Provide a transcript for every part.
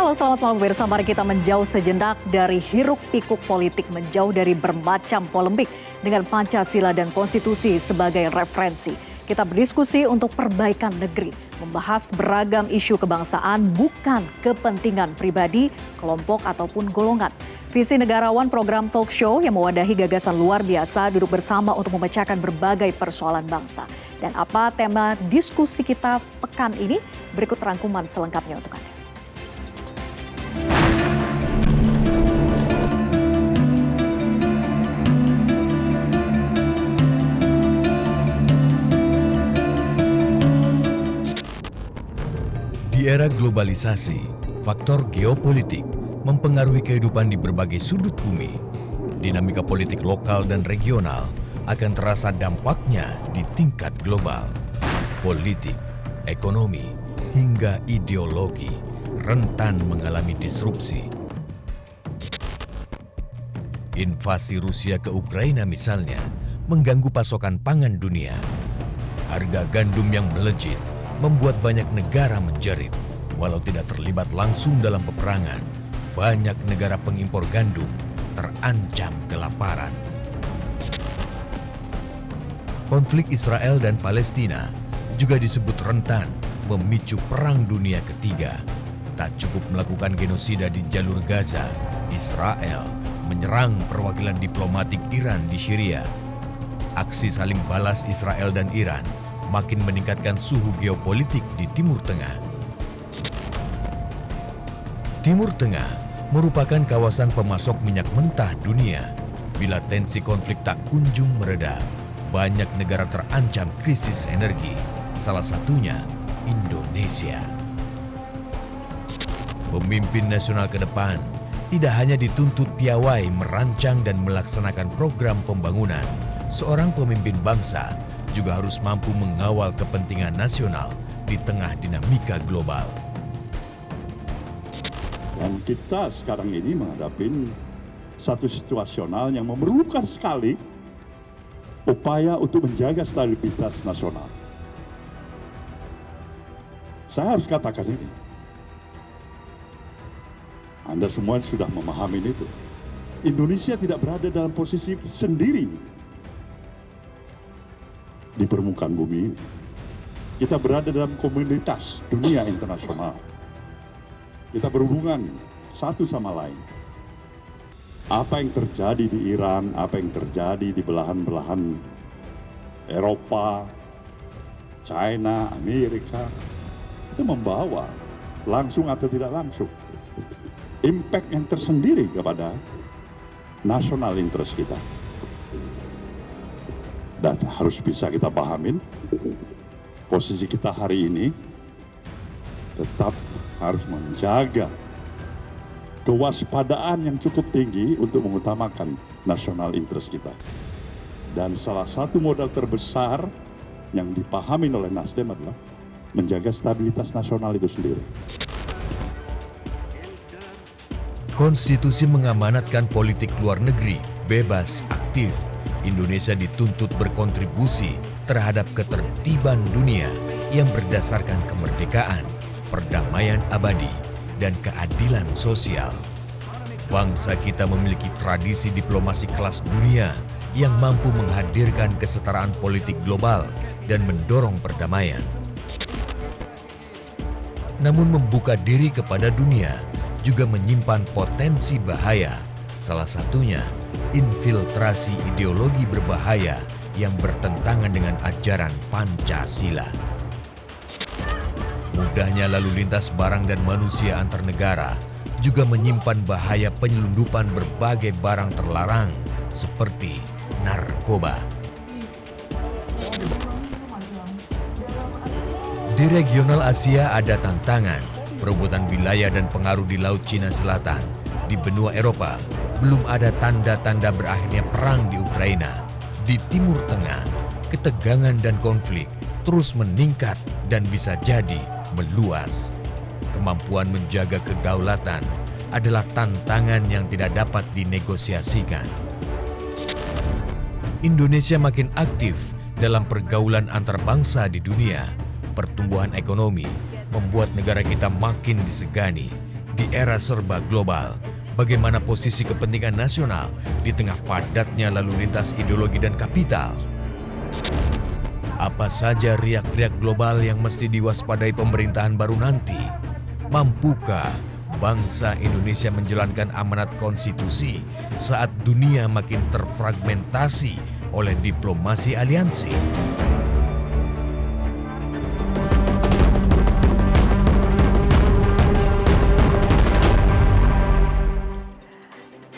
Halo, selamat malam pemirsa. Mari kita menjauh sejenak dari hiruk-pikuk politik, menjauh dari bermacam polemik dengan Pancasila dan Konstitusi sebagai referensi. Kita berdiskusi untuk perbaikan negeri, membahas beragam isu kebangsaan bukan kepentingan pribadi, kelompok ataupun golongan. Visi Negarawan program talk show yang mewadahi gagasan luar biasa duduk bersama untuk memecahkan berbagai persoalan bangsa. Dan apa tema diskusi kita pekan ini? Berikut rangkuman selengkapnya untuk Anda. Di era globalisasi, faktor geopolitik mempengaruhi kehidupan di berbagai sudut bumi. Dinamika politik lokal dan regional akan terasa dampaknya di tingkat global. Politik, ekonomi, hingga ideologi rentan mengalami disrupsi. Invasi Rusia ke Ukraina misalnya mengganggu pasokan pangan dunia. Harga gandum yang melejit membuat banyak negara menjerit. Walau tidak terlibat langsung dalam peperangan, banyak negara pengimpor gandum terancam kelaparan. Konflik Israel dan Palestina juga disebut rentan memicu Perang Dunia Ketiga. Tak cukup melakukan genosida di jalur Gaza, Israel menyerang perwakilan diplomatik Iran di Syria. Aksi saling balas Israel dan Iran makin meningkatkan suhu geopolitik di Timur Tengah. Timur Tengah merupakan kawasan pemasok minyak mentah dunia. Bila tensi konflik tak kunjung mereda, banyak negara terancam krisis energi, salah satunya Indonesia. Pemimpin nasional ke depan tidak hanya dituntut piawai merancang dan melaksanakan program pembangunan, seorang pemimpin bangsa juga harus mampu mengawal kepentingan nasional di tengah dinamika global. Dan kita sekarang ini menghadapi satu situasional yang memerlukan sekali upaya untuk menjaga stabilitas nasional. Saya harus katakan ini. Anda semua sudah memahami itu. Indonesia tidak berada dalam posisi sendiri di permukaan bumi ini. Kita berada dalam komunitas dunia internasional. Kita berhubungan satu sama lain. Apa yang terjadi di Iran, apa yang terjadi di belahan-belahan Eropa, China, Amerika, itu membawa langsung atau tidak langsung impact yang tersendiri kepada national interest kita. Dan harus bisa kita pahamin, posisi kita hari ini tetap harus menjaga kewaspadaan yang cukup tinggi untuk mengutamakan national interest kita. Dan salah satu modal terbesar yang dipahami oleh Nasdem adalah menjaga stabilitas nasional itu sendiri. Konstitusi mengamanatkan politik luar negeri bebas aktif. Indonesia dituntut berkontribusi terhadap ketertiban dunia yang berdasarkan kemerdekaan, perdamaian abadi, dan keadilan sosial. Bangsa kita memiliki tradisi diplomasi kelas dunia yang mampu menghadirkan kesetaraan politik global dan mendorong perdamaian. Namun membuka diri kepada dunia juga menyimpan potensi bahaya, salah satunya infiltrasi ideologi berbahaya yang bertentangan dengan ajaran Pancasila. Mudahnya lalu lintas barang dan manusia antar negara juga menyimpan bahaya penyelundupan berbagai barang terlarang seperti narkoba. Di regional Asia ada tantangan, perebutan wilayah dan pengaruh di Laut Cina Selatan. Di benua Eropa, belum ada tanda-tanda berakhirnya perang di Ukraina. Di Timur Tengah, ketegangan dan konflik terus meningkat dan bisa jadi meluas. Kemampuan menjaga kedaulatan adalah tantangan yang tidak dapat dinegosiasikan. Indonesia makin aktif dalam pergaulan antar bangsa di dunia. Pertumbuhan ekonomi membuat negara kita makin disegani Di era serba global, bagaimana posisi kepentingan nasional di tengah padatnya lalu lintas ideologi dan kapital? Apa saja riak-riak global yang mesti diwaspadai pemerintahan baru nanti? Mampukah bangsa Indonesia menjalankan amanat konstitusi saat dunia makin terfragmentasi oleh diplomasi aliansi?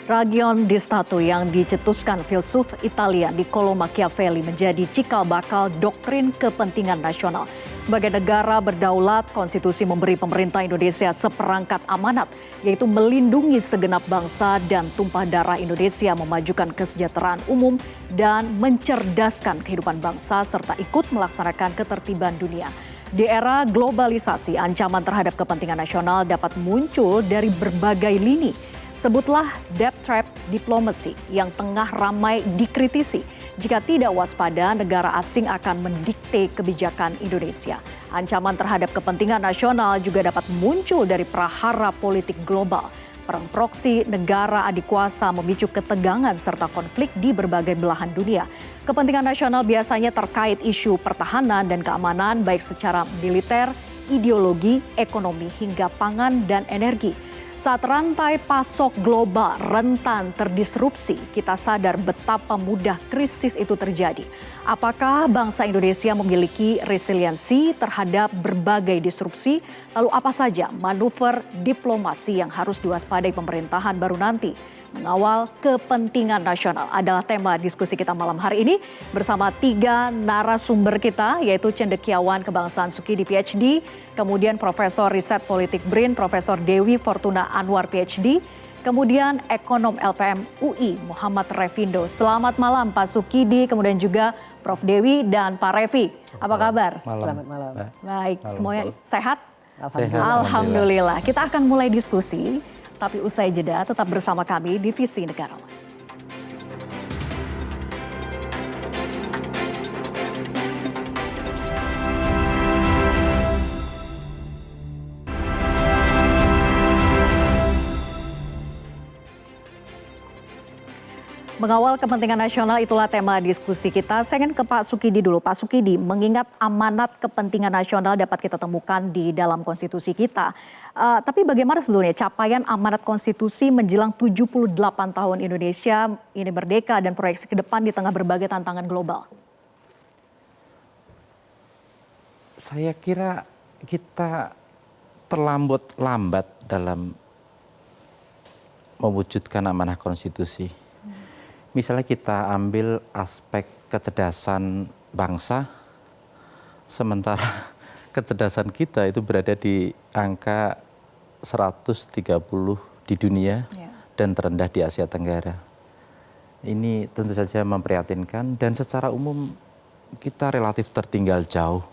Ragion di Stato yang dicetuskan filsuf Italia Niccolo Machiavelli menjadi cikal bakal doktrin kepentingan nasional. Sebagai negara berdaulat, konstitusi memberi pemerintah Indonesia seperangkat amanat, yaitu melindungi segenap bangsa dan tumpah darah Indonesia, memajukan kesejahteraan umum dan mencerdaskan kehidupan bangsa serta ikut melaksanakan ketertiban dunia. Di era globalisasi, ancaman terhadap kepentingan nasional dapat muncul dari berbagai lini. Sebutlah debt trap diplomacy yang tengah ramai dikritisi. Jika tidak waspada, negara asing akan mendikte kebijakan Indonesia. Ancaman terhadap kepentingan nasional juga dapat muncul dari prahara politik global. Perang proksi, negara adik kuasa memicu ketegangan serta konflik di berbagai belahan dunia. Kepentingan nasional biasanya terkait isu pertahanan dan keamanan baik secara militer, ideologi, ekonomi hingga pangan dan energi. Saat rantai pasok global rentan terdisrupsi, kita sadar betapa mudah krisis itu terjadi. Apakah bangsa Indonesia memiliki resiliensi terhadap berbagai disrupsi? Lalu apa saja manuver diplomasi yang harus diwaspadai pemerintahan baru nanti? Mengawal kepentingan nasional adalah tema diskusi kita malam hari ini bersama 3 narasumber kita, yaitu Cendekiawan Kebangsaan Sukidi PhD, kemudian Profesor Riset Politik BRIN Profesor Dewi Fortuna Anwar PhD, kemudian Ekonom LPM UI Muhammad Revindo. Selamat malam Pak Sukidi, kemudian juga Prof Dewi dan Pak Revi. Apa kabar? Malam. Selamat malam. Baik, Malam, semuanya Pak. sehat? Alhamdulillah. Kita akan mulai diskusi, tapi usai jeda tetap bersama kami di Visi Negarawan. Mengawal kepentingan nasional itulah tema diskusi kita. Saya ingin ke Pak Sukidi dulu. Pak Sukidi, mengingat amanat kepentingan nasional dapat kita temukan di dalam konstitusi kita. Tapi bagaimana sebetulnya capaian amanat konstitusi menjelang 78 tahun Indonesia ini merdeka dan proyeksi ke depan di tengah berbagai tantangan global? Saya kira kita lambat dalam mewujudkan amanah konstitusi. Misalnya kita ambil aspek kecerdasan bangsa, sementara kecerdasan kita itu berada di angka 130 di dunia dan terendah di Asia Tenggara. Ini tentu saja memprihatinkan dan secara umum kita relatif tertinggal jauh.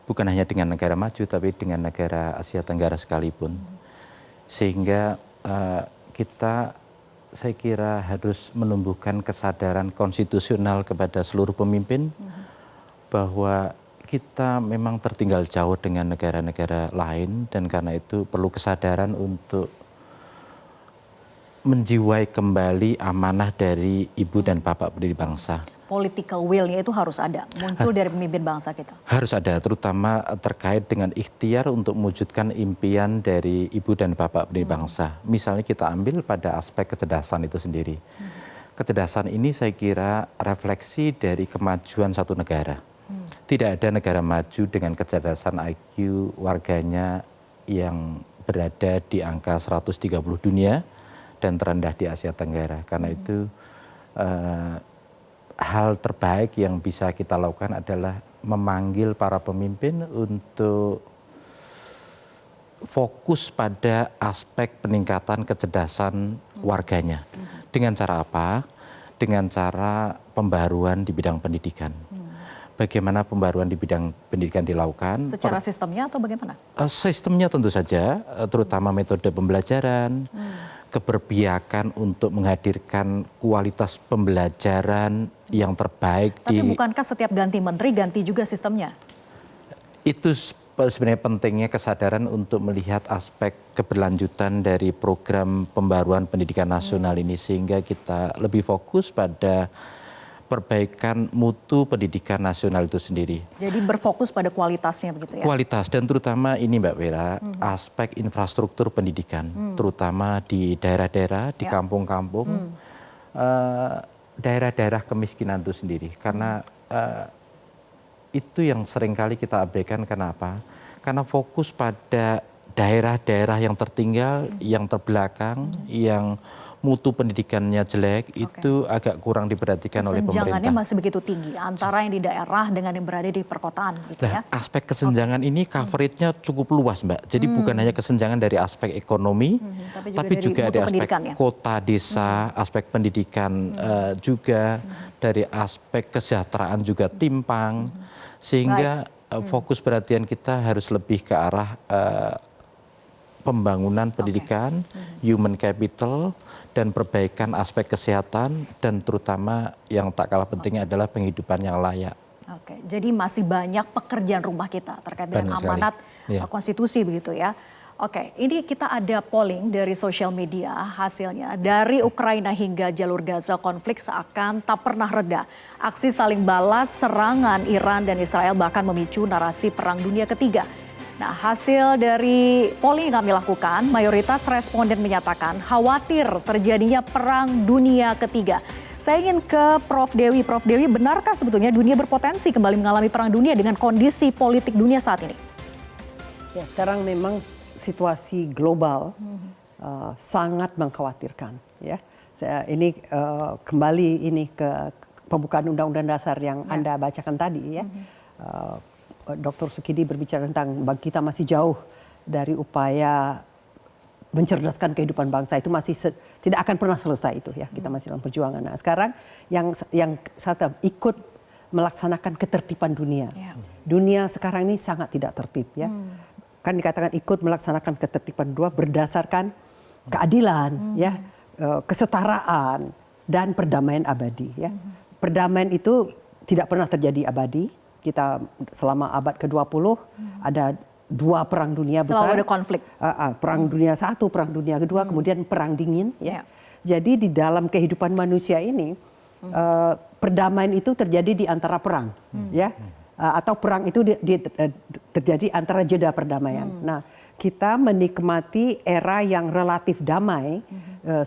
Bukan hanya dengan negara maju tapi dengan negara Asia Tenggara sekalipun. Sehingga kita saya kira harus menumbuhkan kesadaran konstitusional kepada seluruh pemimpin bahwa kita memang tertinggal jauh dengan negara-negara lain dan karena itu perlu kesadaran untuk menjiwai kembali amanah dari ibu dan bapak pendiri bangsa. Political will-nya itu harus ada, muncul dari pemimpin bangsa kita. Harus ada, terutama terkait dengan ikhtiar untuk mewujudkan impian dari ibu dan bapak pendiri bangsa. Misalnya kita ambil pada aspek kecerdasan itu sendiri. Kecerdasan ini saya kira refleksi dari kemajuan satu negara. Tidak ada negara maju dengan kecerdasan IQ warganya yang berada di angka 130 dunia dan terendah di Asia Tenggara. Karena itu hal terbaik yang bisa kita lakukan adalah memanggil para pemimpin untuk fokus pada aspek peningkatan kecerdasan warganya. Dengan cara apa? Dengan cara pembaruan di bidang pendidikan. Bagaimana pembaruan di bidang pendidikan dilakukan? Secara sistemnya atau bagaimana? Sistemnya tentu saja, terutama metode pembelajaran, keberpihakan untuk menghadirkan kualitas pembelajaran yang terbaik. Tapi bukankah setiap ganti menteri ganti juga sistemnya? Itu sebenarnya pentingnya kesadaran untuk melihat aspek keberlanjutan dari program pembaruan pendidikan nasional ini, sehingga kita lebih fokus pada perbaikan mutu pendidikan nasional itu sendiri. Jadi berfokus pada kualitasnya begitu ya? Kualitas, dan terutama ini Mbak Vera, aspek infrastruktur pendidikan, terutama di daerah-daerah, di kampung-kampung, daerah-daerah kemiskinan itu sendiri. Karena itu yang seringkali kita abaikan. Kenapa? Karena fokus pada daerah-daerah yang tertinggal, yang terbelakang, yang mutu pendidikannya jelek, itu agak kurang diperhatikan oleh pemerintah. Kesenjangannya masih begitu tinggi antara yang di daerah dengan yang berada di perkotaan gitu ya. Aspek kesenjangan ini coverage-nya cukup luas, Mbak. Jadi bukan hanya kesenjangan dari aspek ekonomi, tapi juga dari aspek kota, desa, aspek pendidikan juga, dari aspek kesejahteraan juga timpang. Sehingga fokus perhatian kita harus lebih ke arah pembangunan pendidikan, human capital, dan perbaikan aspek kesehatan, dan terutama yang tak kalah pentingnya adalah penghidupan yang layak. Oke, jadi masih banyak pekerjaan rumah kita terkait dengan amanat konstitusi begitu ya. Oke, ini kita ada polling dari sosial media, hasilnya dari Ukraina hingga jalur Gaza, konflik seakan tak pernah reda. Aksi saling balas serangan Iran dan Israel bahkan memicu narasi perang dunia ketiga. Nah, hasil dari polling yang kami lakukan, mayoritas responden menyatakan khawatir terjadinya perang dunia ketiga. Saya ingin ke Prof. Dewi. Prof. Dewi, benarkah sebetulnya dunia berpotensi kembali mengalami perang dunia dengan kondisi politik dunia saat ini? Ya, sekarang memang situasi global sangat mengkhawatirkan. Ya, ini kembali ini ke pembukaan Undang-Undang Dasar yang Anda bacakan tadi. Ya, Dr. Sukidi berbicara tentang kita masih jauh dari upaya mencerdaskan kehidupan bangsa, itu masih tidak akan pernah selesai itu ya, kita masih dalam perjuangan. Nah, sekarang yang saya ikut melaksanakan ketertiban dunia. Dunia sekarang ini sangat tidak tertib ya. Kan dikatakan ikut melaksanakan ketertiban dua berdasarkan keadilan, ya, kesetaraan dan perdamaian abadi. Ya, perdamaian itu tidak pernah terjadi abadi. Kita selama abad ke-20 ada 2 perang dunia besar. Selalu ada konflik. Perang dunia 1, perang dunia kedua, kemudian perang dingin. Ya. Jadi di dalam kehidupan manusia ini perdamaian itu terjadi di antara perang, ya. Atau perang itu terjadi antara jeda perdamaian. Nah, kita menikmati era yang relatif damai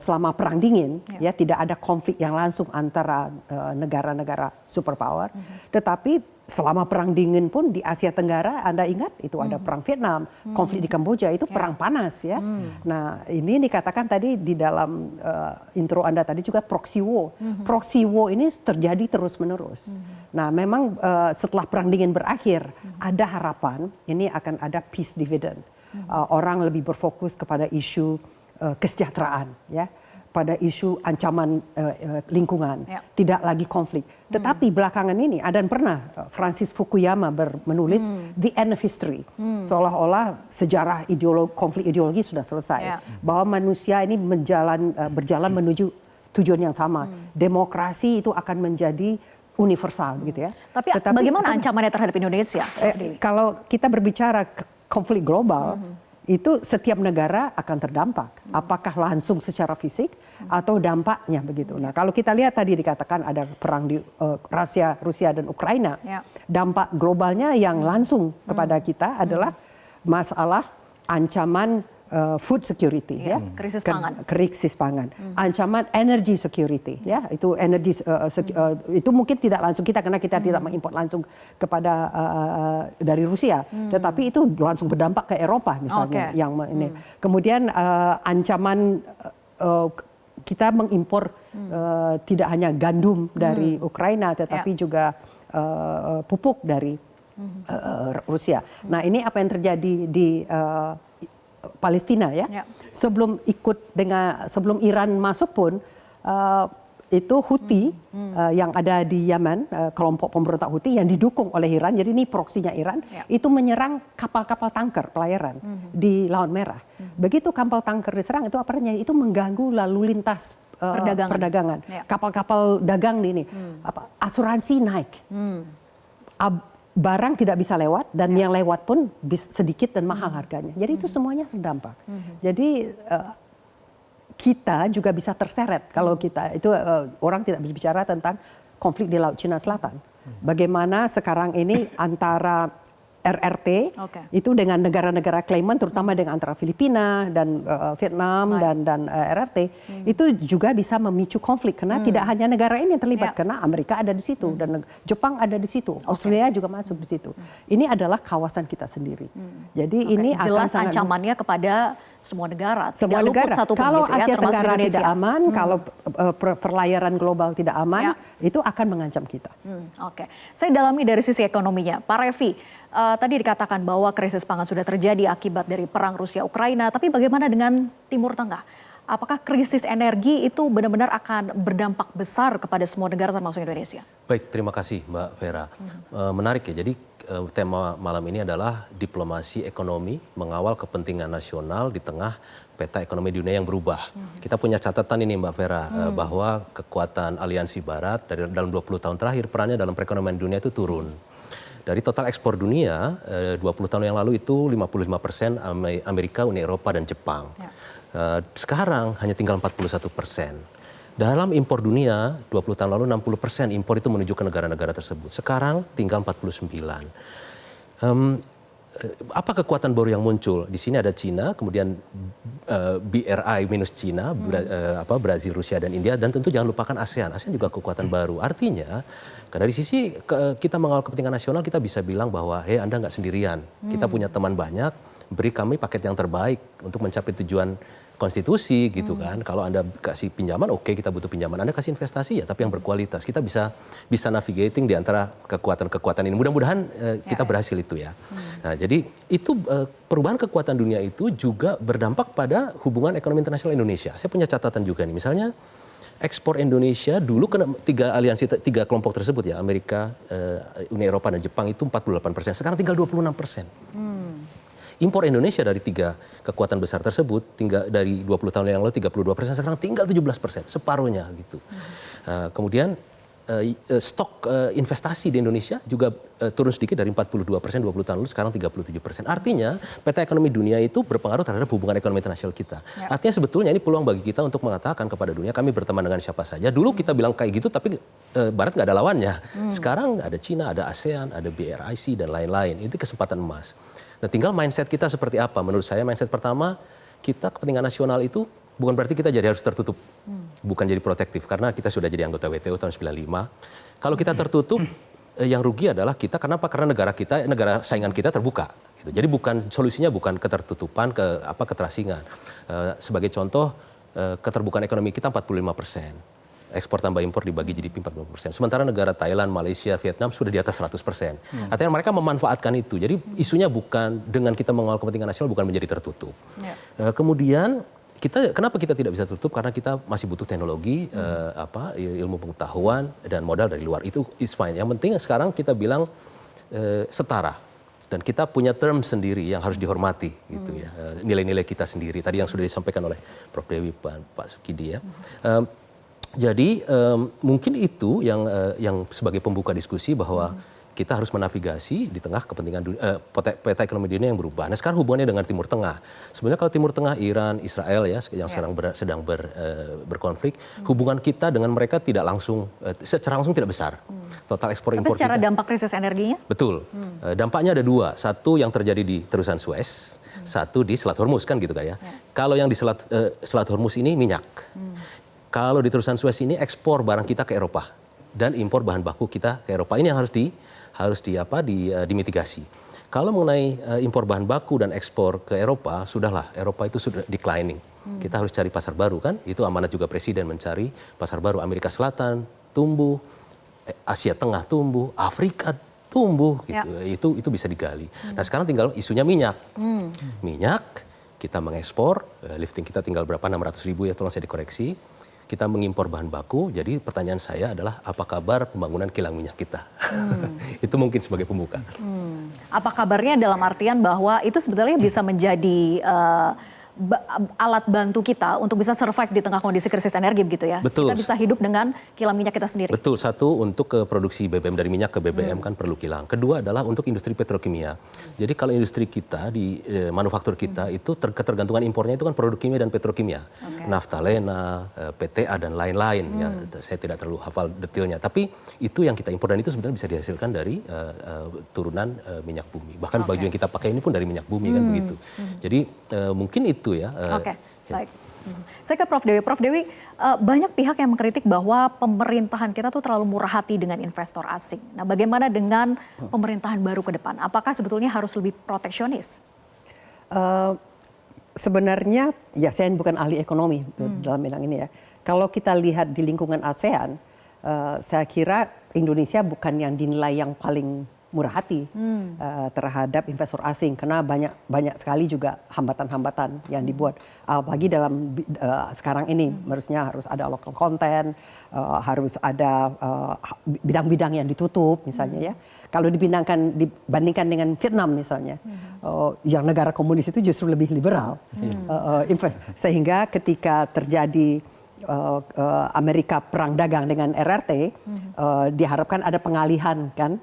selama perang dingin, ya, tidak ada konflik yang langsung antara negara-negara superpower. Tetapi selama perang dingin pun di Asia Tenggara, Anda ingat itu ada perang Vietnam, konflik di Kamboja itu perang panas ya. Nah, ini dikatakan tadi di dalam intro Anda tadi juga proxy war. Proxy war ini terjadi terus-menerus. Nah, memang setelah perang dingin berakhir, ada harapan ini akan ada peace dividend. Orang lebih berfokus kepada isu kesejahteraan, ya, pada isu ancaman lingkungan, tidak lagi konflik. Tetapi belakangan ini ada yang pernah Francis Fukuyama menulis The End of History, seolah-olah sejarah konflik ideologi sudah selesai, bahwa manusia ini berjalan menuju tujuan yang sama. Demokrasi itu akan menjadi universal, gitu ya. Tetapi bagaimana ancamannya terhadap Indonesia? Kalau kita berbicara konflik global, itu setiap negara akan terdampak. Apakah langsung secara fisik atau dampaknya begitu. Nah, kalau kita lihat tadi dikatakan ada perang di Rusia dan Ukraina. Dampak globalnya yang langsung kepada kita adalah masalah ancaman food security, ya, krisis pangan, ancaman energy security, ya, itu energi itu mungkin tidak langsung kita karena kita tidak mengimpor langsung kepada dari Rusia, tetapi itu langsung berdampak ke Eropa misalnya, yang ini. Kemudian ancaman kita mengimpor tidak hanya gandum dari Ukraina, tetapi juga pupuk dari Rusia. Nah, ini apa yang terjadi di Palestina, ya. Sebelum Iran masuk pun itu Houthi yang ada di Yaman, kelompok pemberontak Houthi yang didukung oleh Iran, jadi ini proksinya Iran, itu menyerang kapal-kapal tanker pelayaran di Laut Merah. Begitu kapal tanker diserang, itu apa namanya? Itu mengganggu lalu lintas perdagangan. Kapal-kapal dagang ini, asuransi naik. barang tidak bisa lewat dan yang lewat pun sedikit dan mahal harganya. Jadi itu semuanya terdampak. Jadi kita juga bisa terseret kalau kita itu orang tidak berbicara tentang konflik di Laut Cina Selatan. Bagaimana sekarang ini antara RRT itu dengan negara-negara claimant, terutama dengan antara Filipina dan Vietnam dan RRT, itu juga bisa memicu konflik karena tidak hanya negara ini yang terlibat, karena Amerika ada di situ dan Jepang ada di situ, Australia juga masuk di situ. Ini adalah kawasan kita sendiri. Jadi ini jelas akan ancamannya kepada semua negara, semua tidak luput negara. satu pun Kalau gitu ya, Asia termasuk Tenggara Indonesia. tidak aman, kalau perlayaran global tidak aman, itu akan mengancam kita. Oke, saya dalami dari sisi ekonominya, Pak Revi. Tadi dikatakan bahwa krisis pangan sudah terjadi akibat dari perang Rusia-Ukraina, tapi bagaimana dengan Timur Tengah? Apakah krisis energi itu benar-benar akan berdampak besar kepada semua negara termasuk Indonesia? Baik, terima kasih Mbak Vera. Menarik ya, jadi tema malam ini adalah diplomasi ekonomi mengawal kepentingan nasional di tengah peta ekonomi dunia yang berubah. Kita punya catatan ini Mbak Vera, bahwa kekuatan aliansi barat dalam 20 tahun terakhir perannya dalam perekonomian dunia itu turun. Dari total ekspor dunia, 20 tahun yang lalu itu 55% Amerika, Uni Eropa, dan Jepang. Sekarang hanya tinggal 41%. Dalam impor dunia, 20 tahun lalu 60% impor itu menuju ke negara-negara tersebut. Sekarang tinggal 49%. Apa kekuatan baru yang muncul? Di sini ada Cina, kemudian BRI minus Cina, Brazil, Rusia, dan India, dan tentu jangan lupakan ASEAN. ASEAN juga kekuatan baru. Artinya, dari sisi kita mengawal kepentingan nasional, kita bisa bilang bahwa, hey, Anda nggak sendirian. Kita punya teman banyak, beri kami paket yang terbaik untuk mencapai tujuan konstitusi gitu kan. Kalau Anda kasih pinjaman, oke, kita butuh pinjaman. Anda kasih investasi ya, tapi yang berkualitas. Kita bisa navigating di antara kekuatan-kekuatan ini. Mudah-mudahan kita berhasil itu ya. Nah, jadi itu perubahan kekuatan dunia itu juga berdampak pada hubungan ekonomi internasional Indonesia. Saya punya catatan juga nih. Misalnya ekspor Indonesia dulu kena tiga kelompok tersebut ya, Amerika, Uni Eropa, dan Jepang itu 48%. Sekarang tinggal 26%. Impor Indonesia dari tiga kekuatan besar tersebut tinggal dari 20 tahun yang lalu 32%, sekarang tinggal 17%, separuhnya gitu. Kemudian stok investasi di Indonesia juga turun sedikit dari 42% 20 tahun lalu, sekarang 37%. Artinya peta ekonomi dunia itu berpengaruh terhadap hubungan ekonomi internasional kita. Artinya sebetulnya ini peluang bagi kita untuk mengatakan kepada dunia kami berteman dengan siapa saja. Dulu kita bilang kayak gitu tapi Barat nggak ada lawannya. Sekarang ada Cina, ada ASEAN, ada BRIC, dan lain-lain. Itu kesempatan emas. Nah, tinggal mindset kita seperti apa. Menurut saya mindset pertama, kita kepentingan nasional itu bukan berarti kita jadi harus tertutup. Bukan jadi protektif, karena kita sudah jadi anggota WTO tahun 95. Kalau kita tertutup, yang rugi adalah kita. Kenapa? Karena negara saingan kita terbuka. Gitu. Jadi solusinya bukan ketertutupan, keterasingan. Sebagai contoh, keterbukaan ekonomi kita 45%. Ekspor tambah impor dibagi jadi 40%. Sementara negara Thailand, Malaysia, Vietnam sudah di atas 100%. Artinya mereka memanfaatkan itu. Jadi isunya bukan dengan kita mengawal kepentingan nasional, bukan menjadi tertutup. Kemudian kenapa kita tidak bisa tutup? Karena kita masih butuh teknologi, ilmu pengetahuan, dan modal dari luar. Itu is fine. Yang penting sekarang kita bilang setara. Dan kita punya term sendiri yang harus dihormati, gitu ya. Nilai-nilai kita sendiri. Tadi yang sudah disampaikan oleh Prof. Dewi, Pak Sukidi ya. Jadi mungkin itu yang sebagai pembuka diskusi bahwa kita harus menavigasi di tengah kepentingan peta ekonomi dunia yang berubah. Nah, sekarang hubungannya dengan Timur Tengah. Sebenarnya kalau Timur Tengah, Iran, Israel ya yang sedang berkonflik, hubungan kita dengan mereka tidak langsung secara langsung tidak besar. Total ekspor impor. Tapi secara dampak krisis energinya? Betul. Dampaknya ada dua. Satu yang terjadi di terusan Suez, satu di Selat Hormuz kan gitu kan ya. Kalau yang di Selat Hormuz ini minyak. Kalau di terusan Suez ini ekspor barang kita ke Eropa dan impor bahan baku kita ke Eropa. Ini yang harus dimitigasi. Kalau mengenai impor bahan baku dan ekspor ke Eropa, sudahlah Eropa itu sudah declining. Kita harus cari pasar baru kan? Itu amanat juga Presiden mencari pasar baru. Amerika Selatan tumbuh, Asia Tengah tumbuh, Afrika tumbuh gitu. Itu bisa digali. Nah, sekarang tinggal isunya minyak. Minyak kita mengekspor, lifting kita tinggal berapa 600.000 ya, tolong saya dikoreksi. Kita mengimpor bahan baku, jadi pertanyaan saya adalah apa kabar pembangunan kilang minyak kita? Itu mungkin sebagai pembuka. Apa kabarnya dalam artian bahwa itu sebetulnya bisa menjadi alat bantu kita untuk bisa survive di tengah kondisi krisis energi begitu ya. Betul. Kita bisa hidup dengan kilang minyak kita sendiri. Betul, satu untuk ke produksi BBM, dari minyak ke BBM kan perlu kilang. Kedua adalah untuk industri petrokimia. Jadi kalau industri kita di manufaktur kita itu ketergantungan impornya itu kan produk kimia dan petrokimia. Naftalena, PTA dan lain-lain ya. Saya tidak terlalu hafal detailnya, tapi itu yang kita impor dan itu sebenarnya bisa dihasilkan dari turunan minyak bumi. Bahkan baju yang kita pakai ini pun dari minyak bumi kan begitu. Jadi mungkin itu ya. Oke, baik. Saya ke Prof. Dewi. Prof. Dewi, banyak pihak yang mengkritik bahwa pemerintahan kita tuh terlalu murah hati dengan investor asing. Nah, bagaimana dengan pemerintahan baru ke depan? Apakah sebetulnya harus lebih proteksionis? Sebenarnya, ya saya bukan ahli ekonomi dalam bidang ini ya. Kalau kita lihat di lingkungan ASEAN, saya kira Indonesia bukan yang dinilai yang paling murah hati terhadap investor asing karena banyak sekali juga hambatan-hambatan yang dibuat apalagi dalam sekarang ini harusnya harus ada local content, harus ada bidang-bidang yang ditutup misalnya ya. Kalau dibandingkan dengan Vietnam misalnya, yang negara komunis itu justru lebih liberal, sehingga ketika terjadi Amerika perang dagang dengan RRT, diharapkan ada pengalihan kan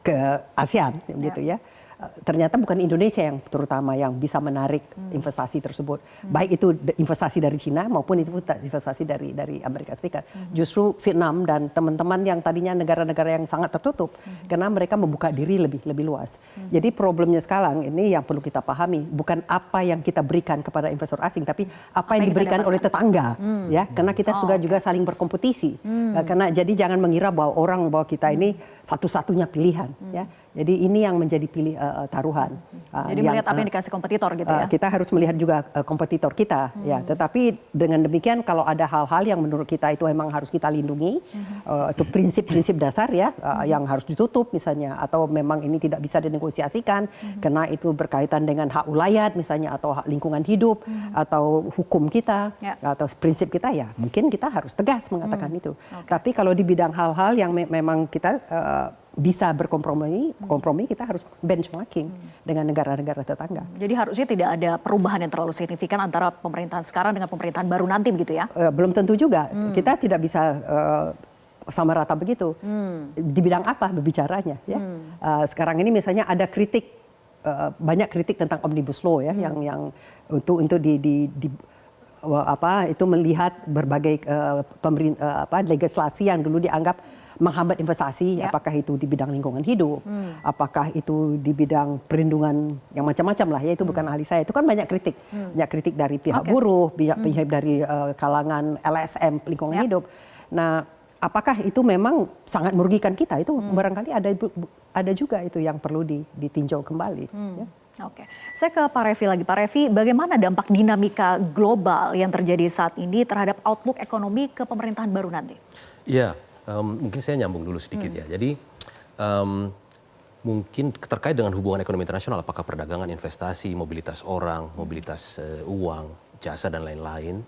ke ASEAN gitu ya. Ternyata bukan Indonesia yang terutama yang bisa menarik investasi tersebut, baik itu investasi dari Cina maupun itu investasi dari Amerika Serikat. Justru Vietnam dan teman-teman yang tadinya negara-negara yang sangat tertutup, karena mereka membuka diri lebih luas. Jadi problemnya sekarang ini yang perlu kita pahami bukan apa yang kita berikan kepada investor asing, tapi apa yang diberikan oleh tetangga, ya. Karena kita juga saling berkompetisi. Karena jadi jangan mengira bahwa kita ini satu-satunya pilihan, ya. Jadi ini yang menjadi taruhan. Jadi melihat apa yang dikasih kompetitor gitu ya? Kita harus melihat juga kompetitor kita. Ya. Tetapi dengan demikian kalau ada hal-hal yang menurut kita itu memang harus kita lindungi, itu prinsip-prinsip dasar ya, yang harus ditutup misalnya, atau memang ini tidak bisa dinegosiasikan karena itu berkaitan dengan hak ulayat misalnya, atau hak lingkungan hidup, atau hukum kita, atau prinsip kita ya, mungkin kita harus tegas mengatakan itu. Tapi kalau di bidang hal-hal yang memang kita bisa berkompromi, kita harus benchmarking dengan negara-negara tetangga. Jadi harusnya tidak ada perubahan yang terlalu signifikan antara pemerintahan sekarang dengan pemerintahan baru nanti begitu ya? Belum tentu juga. Kita tidak bisa sama rata begitu. Di bidang apa berbicaranya? Ya? Sekarang ini misalnya ada kritik, banyak kritik tentang Omnibus Law ya, yang untuk itu melihat berbagai legislasi yang dulu dianggap menghambat investasi, apakah itu di bidang lingkungan hidup, apakah itu di bidang perlindungan yang macam-macam lah ya, itu bukan ahli saya. Itu kan banyak kritik dari pihak buruh, pihak dari kalangan LSM lingkungan hidup. Nah, apakah itu memang sangat merugikan kita? Itu barangkali ada juga itu yang perlu ditinjau kembali. Ya. Oke, saya ke Pak Revi lagi. Pak Revi, bagaimana dampak dinamika global yang terjadi saat ini terhadap outlook ekonomi ke pemerintahan baru nanti? Iya. Mungkin saya nyambung dulu sedikit ya. Jadi mungkin terkait dengan hubungan ekonomi internasional, apakah perdagangan, investasi, mobilitas orang, mobilitas uang, jasa dan lain-lain,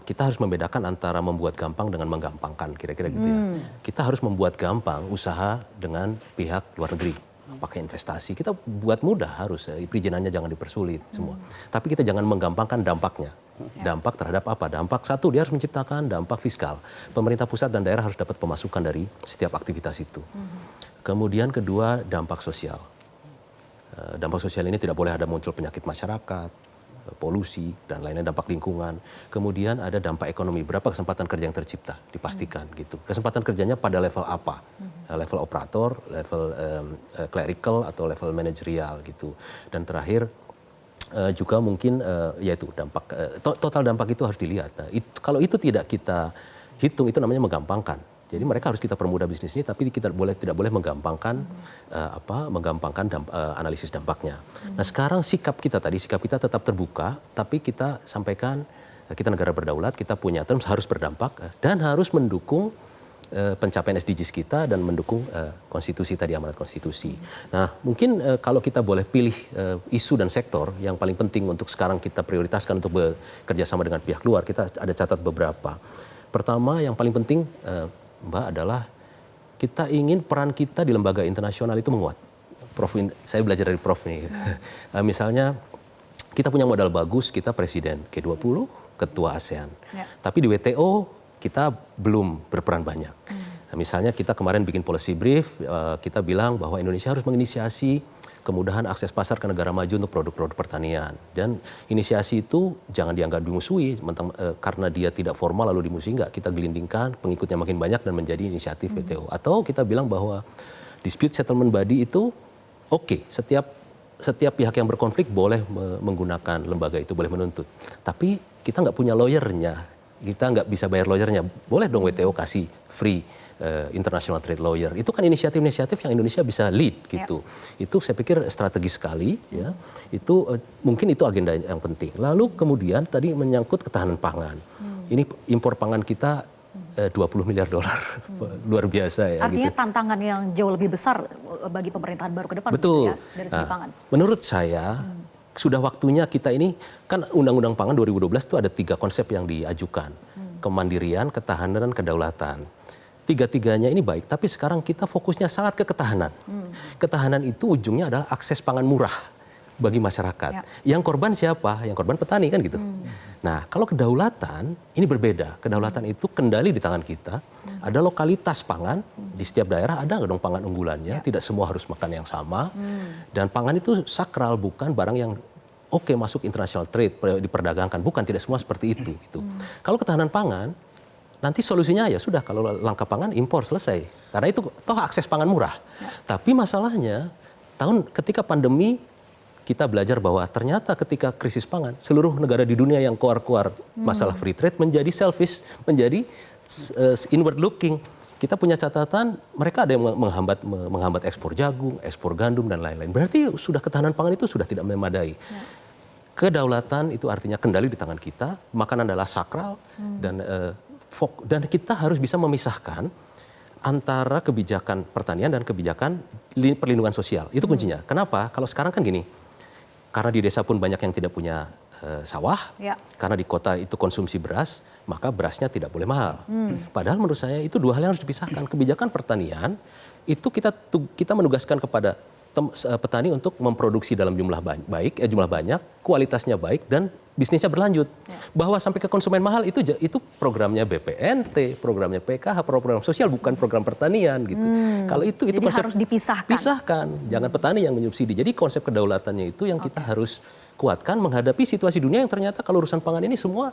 kita harus membedakan antara membuat gampang dengan menggampangkan, kira-kira gitu ya. Kita harus membuat gampang usaha dengan pihak luar negeri. Pakai investasi, kita buat mudah harus, perizinannya jangan dipersulit semua. Tapi kita jangan menggampangkan dampaknya. Dampak terhadap apa? Dampak satu, dia harus menciptakan dampak fiskal. Pemerintah pusat dan daerah harus dapat pemasukan dari setiap aktivitas itu. Kemudian kedua, dampak sosial. Dampak sosial ini tidak boleh ada muncul penyakit masyarakat, polusi, dan lainnya, dampak lingkungan. Kemudian ada dampak ekonomi, berapa kesempatan kerja yang tercipta, dipastikan gitu. Kesempatan kerjanya pada level apa? Level operator, level clerical, atau level manajerial gitu. Dan terakhir, juga mungkin yaitu dampak, total dampak itu harus dilihat. Nah, kalau itu tidak kita hitung, itu namanya menggampangkan. Jadi mereka harus kita permudah bisnis ini, tapi kita tidak boleh menggampangkan analisis dampaknya. Nah, sekarang sikap kita tetap terbuka, tapi kita sampaikan kita negara berdaulat, kita punya terms, harus berdampak dan harus mendukung pencapaian SDGs kita dan mendukung konstitusi tadi, amanat konstitusi. Nah, mungkin kalau kita boleh pilih isu dan sektor yang paling penting untuk sekarang kita prioritaskan untuk bekerja sama dengan pihak luar, kita ada catat beberapa. Pertama, yang paling penting Mbak adalah kita ingin peran kita di lembaga internasional itu menguat. Prof, saya belajar dari Prof nih. Misalnya Kita punya modal bagus, kita presiden G20, ketua ASEAN. Ya. Tapi di WTO kita belum berperan banyak. Nah, misalnya kita kemarin bikin policy brief, kita bilang bahwa Indonesia harus menginisiasi kemudahan akses pasar ke negara maju untuk produk-produk pertanian. Dan inisiasi itu jangan dianggap dimusuhi, karena dia tidak formal lalu dimusuhi, enggak. Kita gelindingkan, pengikutnya makin banyak dan menjadi inisiatif WTO. Atau kita bilang bahwa dispute settlement body itu oke, setiap pihak yang berkonflik boleh menggunakan lembaga itu, boleh menuntut. Tapi kita nggak punya lawyernya, kita nggak bisa bayar lawyernya. Boleh dong WTO kasih free international trade lawyer. Itu kan inisiatif-inisiatif yang Indonesia bisa lead gitu. Itu saya pikir strategis sekali ya. Itu mungkin itu agenda yang penting. Lalu kemudian tadi menyangkut ketahanan pangan. Ini impor pangan kita 20 miliar dolar. Luar biasa ya. Artinya gitu. tantangan yang jauh lebih besar bagi pemerintahan baru ke depan. Betul. Gitu ya, dari segi pangan. Menurut saya sudah waktunya kita ini, kan Undang-Undang Pangan 2012 itu ada 3 konsep yang diajukan. Kemandirian, ketahanan, dan kedaulatan. Tiga-tiganya ini baik, tapi sekarang kita fokusnya sangat ke ketahanan. Ketahanan itu ujungnya adalah akses pangan murah bagi masyarakat. Ya. Yang korban siapa? Yang korban petani kan gitu. Nah, kalau kedaulatan ini berbeda. Kedaulatan itu kendali di tangan kita. Ada lokalitas pangan di setiap daerah, ada nggak dong pangan unggulannya? Tidak semua harus makan yang sama. Dan pangan itu sakral, bukan barang yang oke masuk international trade, diperdagangkan. Bukan, tidak semua seperti itu. Gitu. Kalau ketahanan pangan, nanti solusinya ya sudah, kalau langka pangan impor, selesai. Karena itu toh akses pangan murah. Tapi masalahnya ketika pandemi kita belajar bahwa ternyata ketika krisis pangan, seluruh negara di dunia yang keluar masalah free trade menjadi selfish, menjadi inward looking. Kita punya catatan, mereka ada yang menghambat ekspor jagung, ekspor gandum dan lain-lain. Berarti sudah ketahanan pangan itu sudah tidak memadai. Kedaulatan itu artinya kendali di tangan kita, makanan adalah sakral dan kita harus bisa memisahkan antara kebijakan pertanian dan kebijakan perlindungan sosial. Itu kuncinya. Kenapa? Kalau sekarang kan gini, karena di desa pun banyak yang tidak punya sawah, karena di kota itu konsumsi beras, maka berasnya tidak boleh mahal. Padahal menurut saya itu 2 hal yang harus dipisahkan. Kebijakan pertanian itu kita menugaskan kepada petani untuk memproduksi dalam jumlah banyak, kualitasnya baik, dan bisnisnya berlanjut. Bahwa sampai ke konsumen mahal itu programnya BPNT, programnya PKH, program sosial, bukan program pertanian gitu. Kalau itu jadi konsep harus dipisahkan. Pisahkan, jangan petani yang menyubsidi. Jadi konsep kedaulatannya itu yang kita harus kuatkan menghadapi situasi dunia yang ternyata kalau urusan pangan ini semua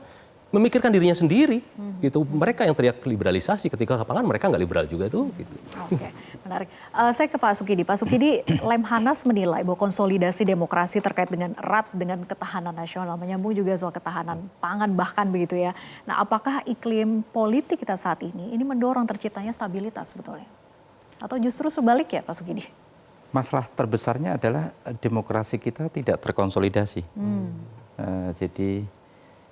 memikirkan dirinya sendiri gitu. Mereka yang teriak liberalisasi, ketika ke pangan mereka nggak liberal juga tuh gitu. Oke, menarik. Saya ke Pak Sukidi. Pak Sukidi, Lemhanas menilai bahwa konsolidasi demokrasi terkait dengan erat dengan ketahanan nasional, menyambung juga soal ketahanan pangan bahkan begitu ya. Nah, apakah iklim politik kita saat ini mendorong terciptanya stabilitas sebetulnya? Atau justru sebalik ya Pak Sukidi? Masalah terbesarnya adalah demokrasi kita tidak terkonsolidasi. Jadi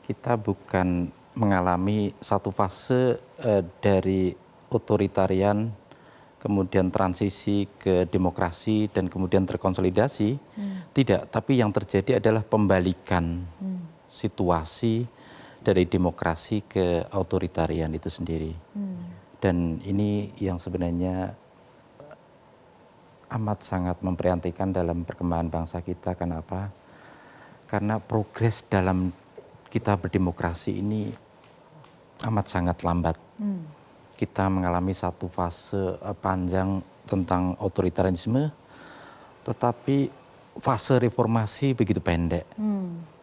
kita bukan mengalami satu fase dari otoritarian, kemudian transisi ke demokrasi, dan kemudian terkonsolidasi. Tidak, tapi yang terjadi adalah pembalikan situasi dari demokrasi ke otoritarian itu sendiri. Dan ini yang sebenarnya amat sangat memprihatinkan dalam perkembangan bangsa kita. Kenapa? Karena progres dalam kita berdemokrasi ini amat sangat lambat. Kita mengalami satu fase panjang tentang otoritarianisme, tetapi fase reformasi begitu pendek.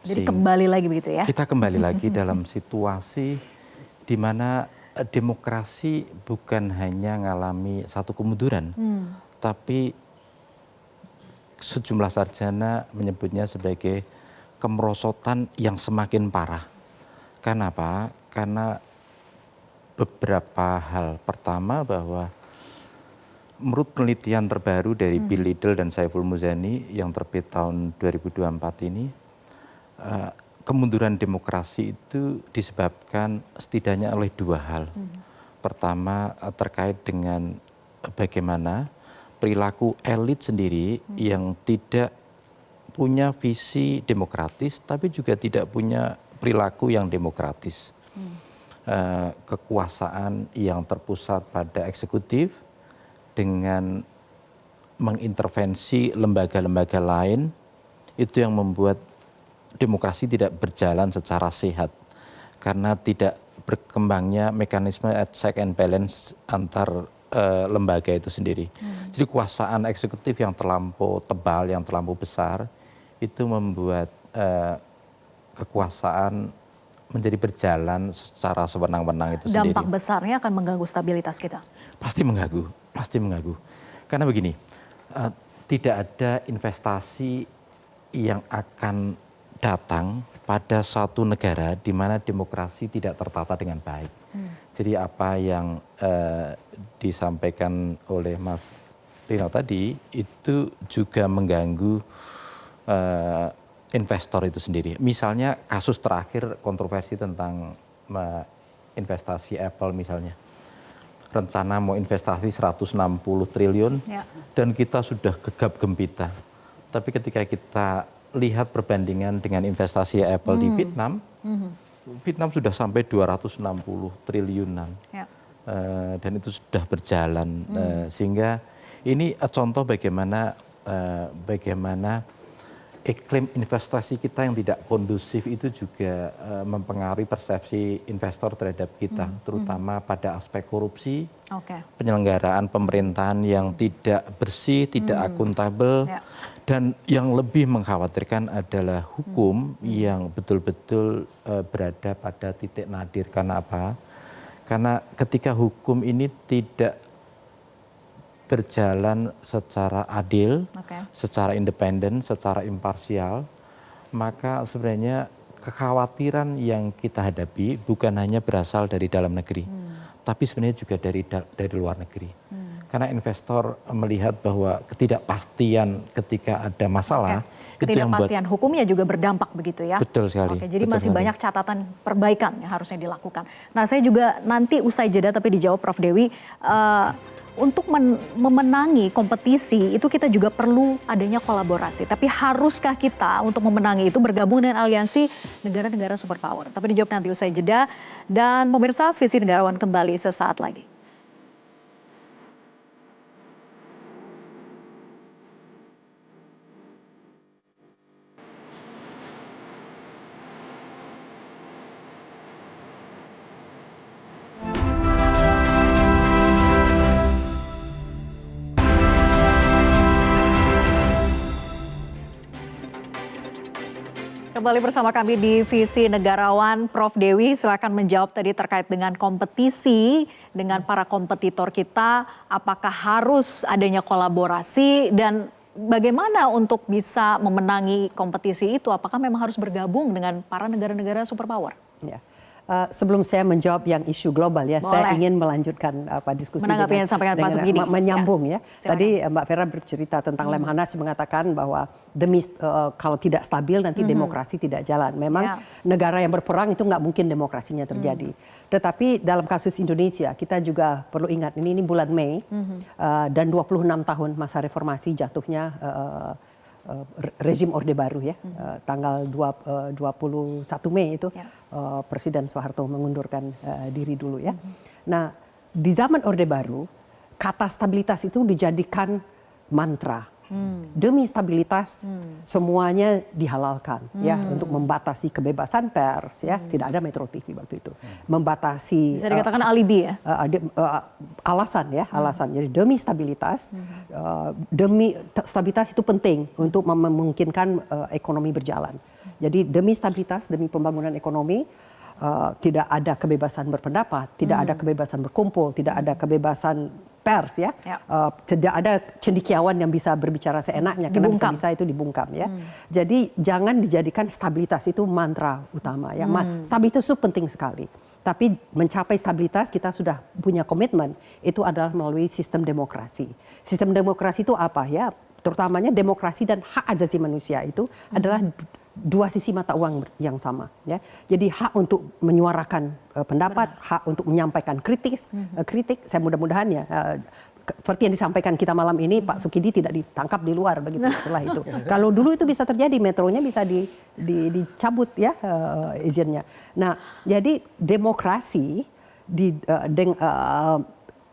Jadi kembali lagi begitu ya? Kita kembali lagi dalam situasi di mana demokrasi bukan hanya mengalami satu kemunduran, tapi sejumlah sarjana menyebutnya sebagai kemerosotan yang semakin parah. Kenapa? Karena beberapa hal. Pertama, bahwa menurut penelitian terbaru dari Bill Liddell dan Saiful Muzani yang terbit tahun 2024 ini, kemunduran demokrasi itu disebabkan setidaknya oleh 2 hal. Pertama, terkait dengan bagaimana perilaku elit sendiri yang tidak punya visi demokratis, tapi juga tidak punya perilaku yang demokratis. Kekuasaan yang terpusat pada eksekutif dengan mengintervensi lembaga-lembaga lain, itu yang membuat demokrasi tidak berjalan secara sehat karena tidak berkembangnya mekanisme check and balance antar lembaga itu sendiri. Jadi kekuasaan eksekutif yang terlampau tebal, yang terlampau besar itu membuat kekuasaan menjadi berjalan secara sewenang-wenang itu sendiri. Dampak besarnya akan mengganggu stabilitas kita. Pasti mengganggu, pasti mengganggu. Karena begini, tidak ada investasi yang akan datang pada suatu negara di mana demokrasi tidak tertata dengan baik. Jadi apa yang disampaikan oleh Mas Rino tadi itu juga mengganggu investor itu sendiri. Misalnya kasus terakhir kontroversi tentang investasi Apple misalnya. Rencana mau investasi 160 triliun dan kita sudah gegap gempita. Tapi ketika kita lihat perbandingan dengan investasi Apple di Vietnam, Vietnam sudah sampai 260 triliunan. Dan itu sudah berjalan. Sehingga ini contoh bagaimana iklim investasi kita yang tidak kondusif itu juga mempengaruhi persepsi investor terhadap kita, terutama pada aspek korupsi, penyelenggaraan pemerintahan yang tidak bersih, tidak akuntabel, dan yang lebih mengkhawatirkan adalah hukum yang betul-betul berada pada titik nadir. Karena apa? Karena ketika hukum ini tidak berjalan secara adil, secara independen, secara imparsial, maka sebenarnya kekhawatiran yang kita hadapi bukan hanya berasal dari dalam negeri, tapi sebenarnya juga dari luar negeri. Karena investor melihat bahwa ketidakpastian ketika ada masalah, ketidakpastian hukumnya juga berdampak begitu ya. Betul sekali. Jadi masih banyak catatan perbaikan yang harusnya dilakukan. Nah, saya juga nanti usai jeda tapi dijawab Prof Dewi. Untuk memenangi kompetisi itu kita juga perlu adanya kolaborasi. Tapi haruskah kita untuk memenangi itu bergabung dengan aliansi negara-negara superpower? Tapi dijawab nanti usai jeda. Dan pemirsa, Visi Negarawan kembali sesaat lagi. Kembali bersama kami di Visi Negarawan. Prof Dewi, silakan menjawab tadi terkait dengan kompetisi dengan para kompetitor kita. Apakah harus adanya kolaborasi dan bagaimana untuk bisa memenangi kompetisi itu? Apakah memang harus bergabung dengan para negara-negara superpower? Ya. Sebelum saya menjawab yang isu global ya, saya ingin melanjutkan diskusi menanggapi yang disampaikan Pak Sugidi. Menyambung ya. Silakan. Tadi Mbak Vera bercerita tentang Lemhanas mengatakan bahwa demi kalau tidak stabil nanti demokrasi tidak jalan. Memang negara yang berperang itu nggak mungkin demokrasinya terjadi. Tetapi dalam kasus Indonesia kita juga perlu ingat ini bulan Mei dan 26 tahun masa reformasi jatuhnya rezim Orde Baru ya, tanggal 21 Mei itu Presiden Soeharto mengundurkan diri dulu ya. Nah, di zaman Orde Baru kata stabilitas itu dijadikan mantra. Demi stabilitas semuanya dihalalkan ya untuk membatasi kebebasan pers ya, tidak ada Metro TV waktu itu. Membatasi bisa dikatakan alibi ya. Alasan. Jadi demi stabilitas itu penting untuk memungkinkan ekonomi berjalan. Jadi demi stabilitas, demi pembangunan ekonomi tidak ada kebebasan berpendapat, tidak ada kebebasan berkumpul, tidak ada kebebasan pers ya. Tidak ada cendekiawan yang bisa berbicara seenaknya karena bisa itu dibungkam ya. Jadi jangan dijadikan stabilitas itu mantra utama ya. Stabilitas itu penting sekali. Tapi mencapai stabilitas kita sudah punya komitmen itu adalah melalui sistem demokrasi. Sistem demokrasi itu apa ya? Terutamanya demokrasi dan hak asasi manusia itu adalah dua sisi mata uang yang sama ya. Jadi hak untuk menyuarakan pendapat, hak untuk menyampaikan kritik, saya mudah-mudahan ya seperti yang disampaikan kita malam ini Pak Sukidi tidak ditangkap di luar begitu setelah itu. Kalau dulu itu bisa terjadi, metronya bisa dicabut ya izinnya. Nah, jadi demokrasi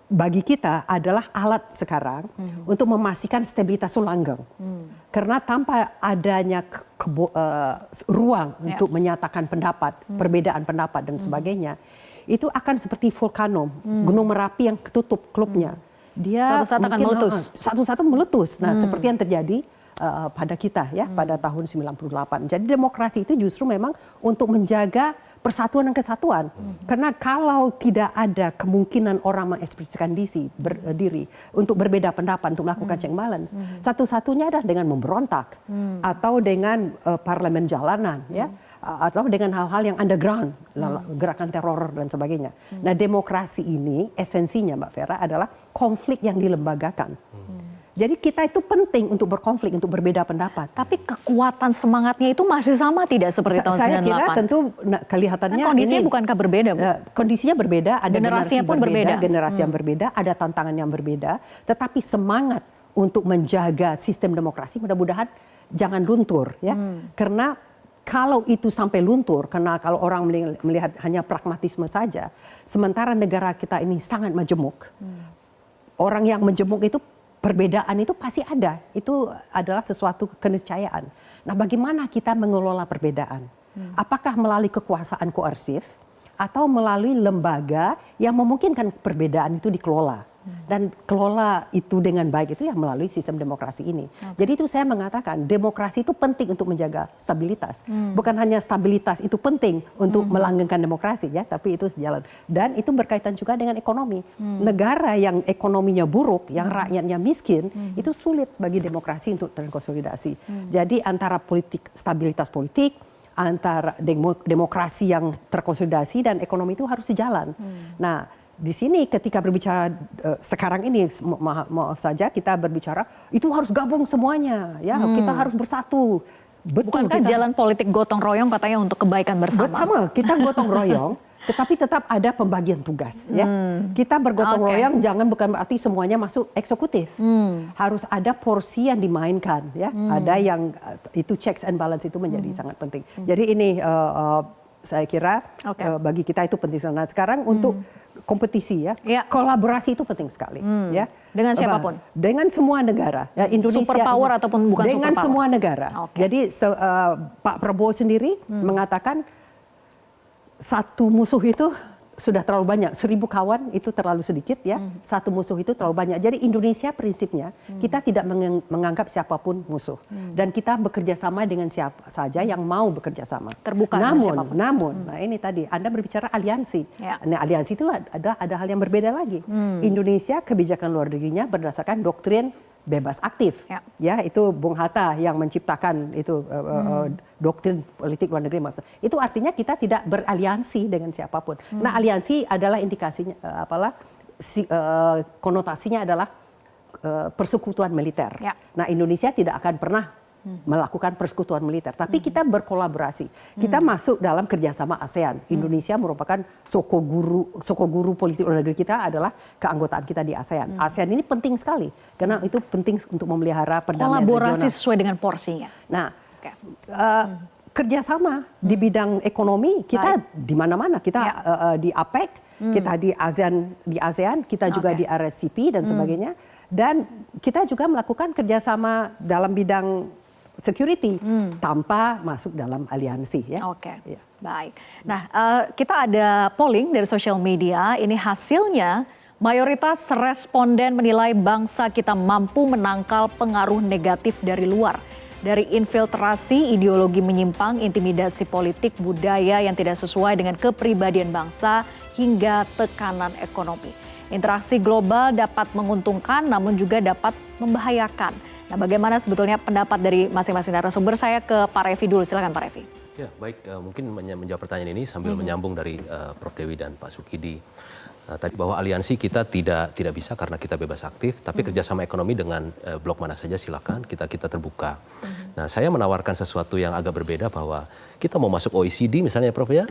bagi kita adalah alat sekarang untuk memastikan stabilitas langgeng. Karena tanpa adanya ruang untuk menyatakan pendapat, perbedaan pendapat dan sebagainya, itu akan seperti vulkano, gunung Merapi yang ketutup klubnya. Dia satu-satu akan meletus. Satu-satu meletus. Nah, seperti yang terjadi pada kita ya pada tahun 98. Jadi demokrasi itu justru memang untuk menjaga persatuan dan kesatuan. Karena kalau tidak ada kemungkinan orang mengekspresikan diri untuk berbeda pendapat, untuk melakukan check and balance, satu-satunya adalah dengan memberontak atau dengan parlemen jalanan, ya, atau dengan hal-hal yang underground, gerakan teror dan sebagainya. Nah, demokrasi ini esensinya, Mbak Vera, adalah konflik yang dilembagakan. Jadi kita itu penting untuk berkonflik, untuk berbeda pendapat. Tapi kekuatan semangatnya itu masih sama tidak seperti tahun 98? Saya kira tentu kelihatannya kan kondisinya ini, bukankah berbeda, Bu? Kondisinya berbeda, ada generasinya pun berbeda. Generasi yang berbeda, ada tantangan yang berbeda, tetapi semangat untuk menjaga sistem demokrasi mudah-mudahan jangan luntur, ya. Karena kalau itu sampai luntur, karena kalau orang melihat hanya pragmatisme saja, sementara negara kita ini sangat majemuk, orang yang majemuk itu perbedaan itu pasti ada, itu adalah sesuatu keniscayaan. Nah, bagaimana kita mengelola perbedaan? Apakah melalui kekuasaan koersif atau melalui lembaga yang memungkinkan perbedaan itu dikelola? Dan kelola itu dengan baik itu ya melalui sistem demokrasi ini. Jadi itu saya mengatakan demokrasi itu penting untuk menjaga stabilitas. Bukan hanya stabilitas itu penting untuk melanggengkan demokrasi ya, tapi itu sejalan. Dan itu berkaitan juga dengan ekonomi. Negara yang ekonominya buruk, yang rakyatnya miskin, itu sulit bagi demokrasi untuk terkonsolidasi. Jadi antara stabilitas politik, antara demokrasi yang terkonsolidasi dan ekonomi itu harus sejalan. Nah, di sini ketika berbicara sekarang ini maaf saja kita berbicara itu harus gabung semuanya ya, kita harus bersatu. Betul, bukankah jalan politik gotong royong katanya untuk kebaikan bersama? Bersama kita gotong royong, tetapi tetap ada pembagian tugas ya. Kita bergotong royong jangan bukan berarti semuanya masuk eksekutif. Harus ada porsi yang dimainkan ya. Ada yang itu checks and balance itu menjadi sangat penting. Jadi ini saya kira bagi kita itu penting. Nah, sekarang untuk kompetisi ya, kolaborasi itu penting sekali ya. Dengan siapapun? Dengan semua negara. Ya, Indonesia superpower ataupun bukan dengan superpower? semua negara. Jadi Pak Prabowo sendiri mengatakan satu musuh itu sudah terlalu banyak, 1.000 kawan itu terlalu sedikit ya, satu musuh itu terlalu banyak. Jadi Indonesia prinsipnya kita tidak menganggap siapapun musuh dan kita bekerja sama dengan siapa saja yang mau bekerja sama. Terbuka dengan siapapun. Namun, nah ini tadi Anda berbicara aliansi. Nah, aliansi itu ada hal yang berbeda lagi. Indonesia kebijakan luar negerinya berdasarkan doktrin bebas aktif, ya itu Bung Hatta yang menciptakan itu doktrin politik luar negeri. Itu artinya kita tidak beraliansi dengan siapapun. Nah, aliansi adalah indikasinya konotasinya adalah persekutuan militer. Nah, Indonesia tidak akan pernah melakukan persekutuan militer, tapi kita berkolaborasi. Kita masuk dalam kerjasama ASEAN. Indonesia merupakan sokoguru politik luar negeri kita adalah keanggotaan kita di ASEAN. ASEAN ini penting sekali karena itu penting untuk memelihara perdamaian kolaborasi regional. sesuai dengan porsinya. Nah, kerjasama di bidang ekonomi kita di mana-mana. Kita di APEC, kita di ASEAN, kita juga di RCEP dan sebagainya. Dan kita juga melakukan kerjasama dalam bidang security tanpa masuk dalam aliansi ya. Ya. Baik. Nah, kita ada polling dari social media. Ini hasilnya mayoritas responden menilai bangsa kita mampu menangkal pengaruh negatif dari luar. Dari infiltrasi ideologi menyimpang, intimidasi politik, budaya yang tidak sesuai dengan kepribadian bangsa, hingga tekanan ekonomi. Interaksi global dapat menguntungkan namun juga dapat membahayakan. Nah, bagaimana sebetulnya pendapat dari masing-masing narasumber? Saya ke Pak Revi dulu, silakan Pak Revi. Ya, baik, mungkin menjawab pertanyaan ini sambil menyambung dari Prof. Dewi dan Pak Sukidi. Tadi bahwa aliansi kita tidak bisa karena kita bebas aktif, tapi kerjasama ekonomi dengan blok mana saja silakan, kita terbuka. Nah, saya menawarkan sesuatu yang agak berbeda bahwa kita mau masuk OECD misalnya Prof ya,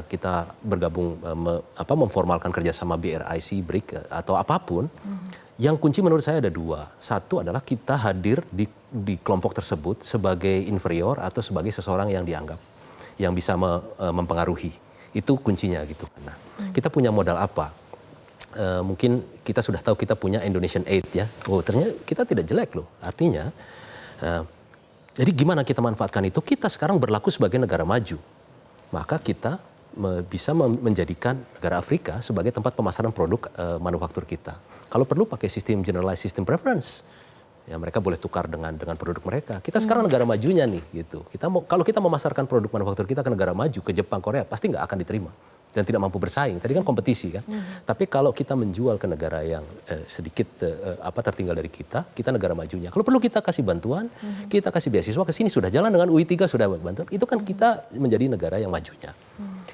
kita bergabung memformalkan kerjasama BRIC, BRIC atau apapun. Yang kunci menurut saya ada dua. Satu adalah kita hadir di kelompok tersebut sebagai inferior atau sebagai seseorang yang dianggap yang bisa mempengaruhi. Itu kuncinya gitu. Nah, kita punya modal apa? mungkin kita sudah tahu kita punya Indonesian Aid ya. Oh ternyata kita tidak jelek loh. Artinya, jadi gimana kita manfaatkan itu? Kita sekarang berlaku sebagai negara maju. Maka kita bisa menjadikan negara Afrika sebagai tempat pemasaran produk manufaktur kita. Kalau perlu pakai sistem generalized system preference. Ya mereka boleh tukar dengan produk mereka. Kita sekarang negara majunya nih gitu. Kalau kita memasarkan produk manufaktur kita ke negara maju, ke Jepang, Korea, pasti nggak akan diterima dan tidak mampu bersaing. Tadi kan kompetisi kan. Tapi kalau kita menjual ke negara yang sedikit tertinggal dari kita negara majunya. Kalau perlu kita kasih bantuan, kita kasih beasiswa ke sini, sudah jalan dengan UI3 sudah bantuan. Itu kan kita menjadi negara yang majunya.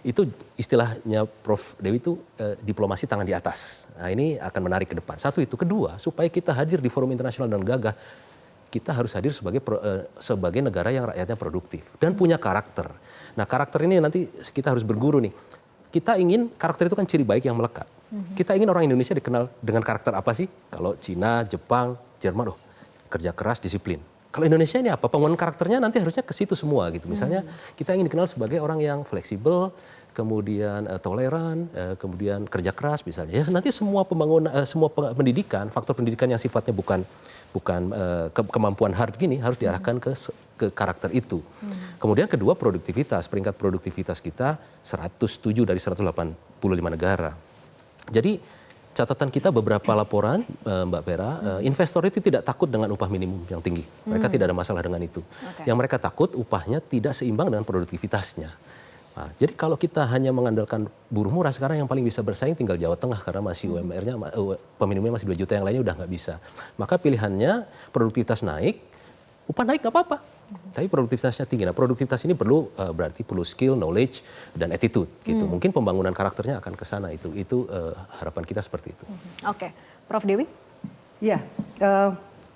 Itu istilahnya Prof. Dewi itu diplomasi tangan di atas. Nah ini akan menarik ke depan. Satu itu. Kedua, supaya kita hadir di forum internasional dan gagah, kita harus hadir sebagai negara yang rakyatnya produktif dan punya karakter. Nah karakter ini nanti kita harus berguru nih. Kita ingin, karakter itu kan ciri baik yang melekat. Kita ingin orang Indonesia dikenal dengan karakter apa sih? Kalau Cina, Jepang, Jerman, kerja keras, disiplin. Kalau Indonesia ini apa? Penguatan karakternya nanti harusnya ke situ semua gitu. Misalnya kita ingin dikenal sebagai orang yang fleksibel, kemudian toleran, kemudian kerja keras misalnya. Ya nanti semua pembangunan, semua pendidikan, faktor pendidikan yang sifatnya bukan kemampuan hard gini harus diarahkan ke karakter itu. Kemudian kedua produktivitas, peringkat produktivitas kita 107 dari 185 negara. Jadi catatan kita beberapa laporan, Mbak Vera, investor itu tidak takut dengan upah minimum yang tinggi. Mereka tidak ada masalah dengan itu. Yang mereka takut upahnya tidak seimbang dengan produktivitasnya. Nah, jadi kalau kita hanya mengandalkan buruh murah, sekarang yang paling bisa bersaing tinggal Jawa Tengah karena masih UMR-nya, upah minimumnya masih 2 juta, yang lainnya udah nggak bisa. Maka pilihannya produktivitas naik, upah naik nggak apa-apa. Tapi produktivitasnya tinggi. Nah produktivitas ini berarti perlu skill, knowledge, dan attitude. Gitu. Mungkin pembangunan karakternya akan ke sana. Itu harapan kita seperti itu. Oke, Prof. Dewi? Ya,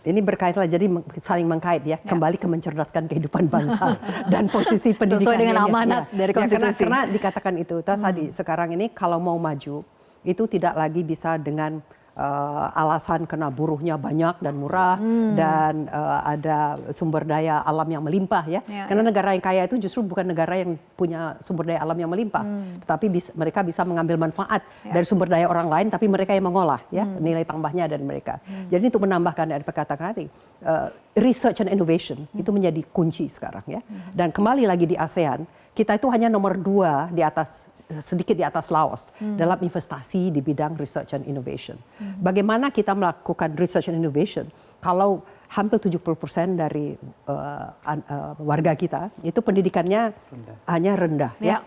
ini berkaitan jadi saling mengkait ya. Kembali ke mencerdaskan kehidupan bangsa dan posisi pendidikan. Sesuai dengan amanat dari konstitusi. Karena dikatakan itu tadi sekarang ini kalau mau maju itu tidak lagi bisa dengan alasan karena buruhnya banyak dan murah dan ada sumber daya alam yang melimpah ya. Karena negara yang kaya itu justru bukan negara yang punya sumber daya alam yang melimpah, tetapi mereka bisa mengambil manfaat dari sumber daya orang lain, tapi mereka yang mengolah ya nilai tambahnya dan mereka. Jadi untuk menambahkan dari perkataan tadi, research and innovation itu menjadi kunci sekarang ya. Dan kembali lagi di ASEAN, kita itu hanya nomor 2 di atas, sedikit di atas Laos dalam investasi di bidang research and innovation. Bagaimana kita melakukan research and innovation kalau hampir 70% dari warga kita itu pendidikannya hanya rendah ya,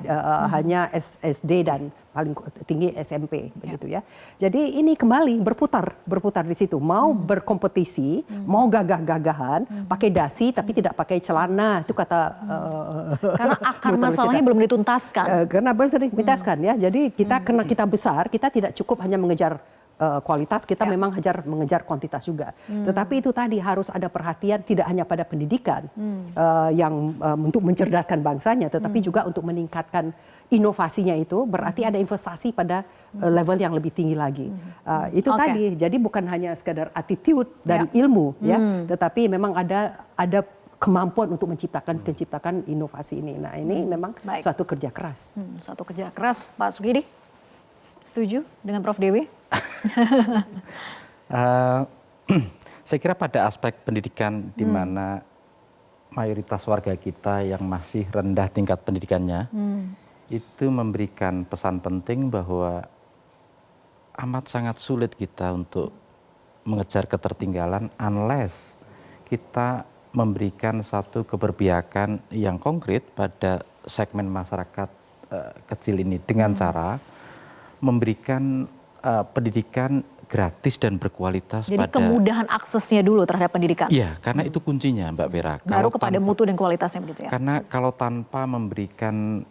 hanya SD dan paling tinggi SMP begitu ya. Jadi ini kembali berputar di situ. Mau berkompetisi, mau gagah-gagahan, pakai dasi tapi tidak pakai celana, itu kata karena akar masalahnya belum dituntaskan. Karena belum dituntaskan ya. Jadi kita karena kita besar, kita tidak cukup hanya mengejar kualitas, kita memang mengejar kuantitas juga. Tetapi itu tadi harus ada perhatian tidak hanya pada pendidikan yang untuk mencerdaskan bangsanya, tetapi juga untuk meningkatkan inovasinya itu, berarti ada investasi pada level yang lebih tinggi lagi. Itu tadi, jadi bukan hanya sekadar attitude dan ilmu, ya, tetapi memang ada kemampuan untuk menciptakan inovasi ini. Nah ini memang suatu kerja keras. Suatu kerja keras, Pak Sugidi. Setuju dengan Prof. Dewi? Saya kira pada aspek pendidikan di mana mayoritas warga kita yang masih rendah tingkat pendidikannya, itu memberikan pesan penting bahwa amat sangat sulit kita untuk mengejar ketertinggalan unless kita memberikan satu keberpihakan yang konkret pada segmen masyarakat kecil ini dengan cara memberikan pendidikan gratis dan berkualitas. Jadi kemudahan aksesnya dulu terhadap pendidikan. Iya, karena itu kuncinya Mbak Vera. Baru kepada mutu dan kualitasnya begitu ya. Karena kalau tanpa memberikan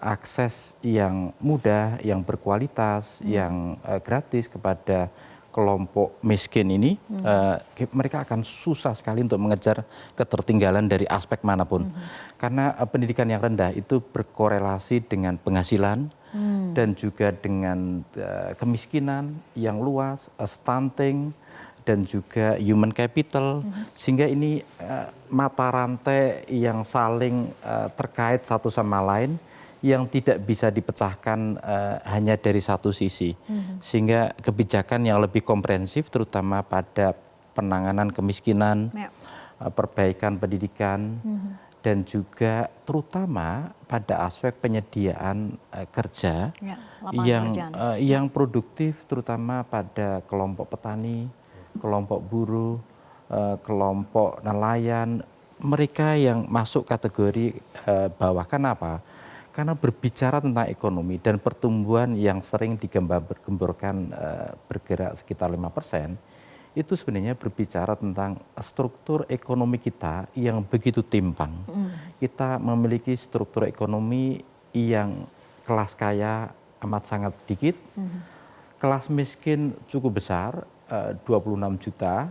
akses yang mudah, yang berkualitas, yang gratis kepada kelompok miskin ini, mereka akan susah sekali untuk mengejar ketertinggalan dari aspek manapun. Karena pendidikan yang rendah itu berkorelasi dengan penghasilan, dan juga dengan kemiskinan yang luas, stunting, dan juga human capital, sehingga ini mata rantai yang saling terkait satu sama lain, yang tidak bisa dipecahkan hanya dari satu sisi. Sehingga kebijakan yang lebih komprehensif terutama pada penanganan kemiskinan, perbaikan pendidikan, dan juga terutama pada aspek penyediaan kerja yang produktif terutama pada kelompok petani, kelompok buruh, kelompok nelayan, mereka yang masuk kategori bawah. Kenapa? Karena berbicara tentang ekonomi dan pertumbuhan yang sering digembar-gemborkan bergerak sekitar 5%, itu sebenarnya berbicara tentang struktur ekonomi kita yang begitu timpang. Kita memiliki struktur ekonomi yang kelas kaya amat sangat sedikit, kelas miskin cukup besar, 26 juta,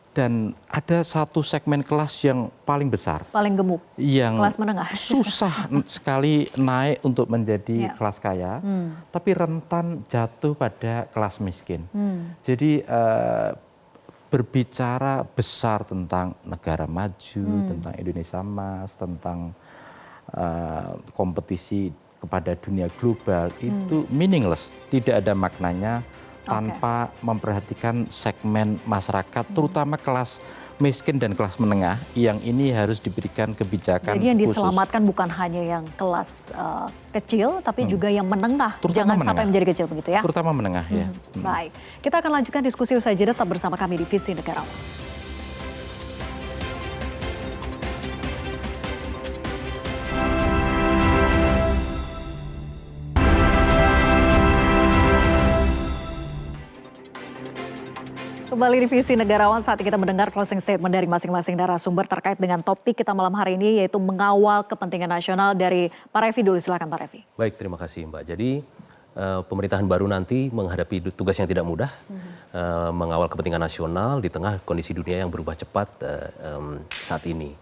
dan ada satu segmen kelas yang paling besar. Paling gemuk, yang kelas menengah. Susah sekali naik untuk menjadi kelas kaya, tapi rentan jatuh pada kelas miskin. Jadi berbicara besar tentang negara maju, tentang Indonesia Emas, tentang kompetisi kepada dunia global, itu meaningless, tidak ada maknanya tanpa memperhatikan segmen masyarakat, terutama kelas miskin dan kelas menengah, yang ini harus diberikan kebijakan Jadi yang khusus. diselamatkan bukan hanya yang kelas kecil, tapi juga yang menengah. Terutama Jangan sampai menengah. menjadi kecil begitu ya. Terutama menengah ya. Baik, kita akan lanjutkan diskusi usai jeda, tetap bersama kami di Visi Negarawan. Kembali di Visi Negarawan, saat kita mendengar closing statement dari masing-masing narasumber terkait dengan topik kita malam hari ini, yaitu mengawal kepentingan nasional. Dari Pak Revi dulu, silakan Pak Revi. Baik, terima kasih Mbak. Jadi pemerintahan baru nanti menghadapi tugas yang tidak mudah, mengawal kepentingan nasional di tengah kondisi dunia yang berubah cepat saat ini.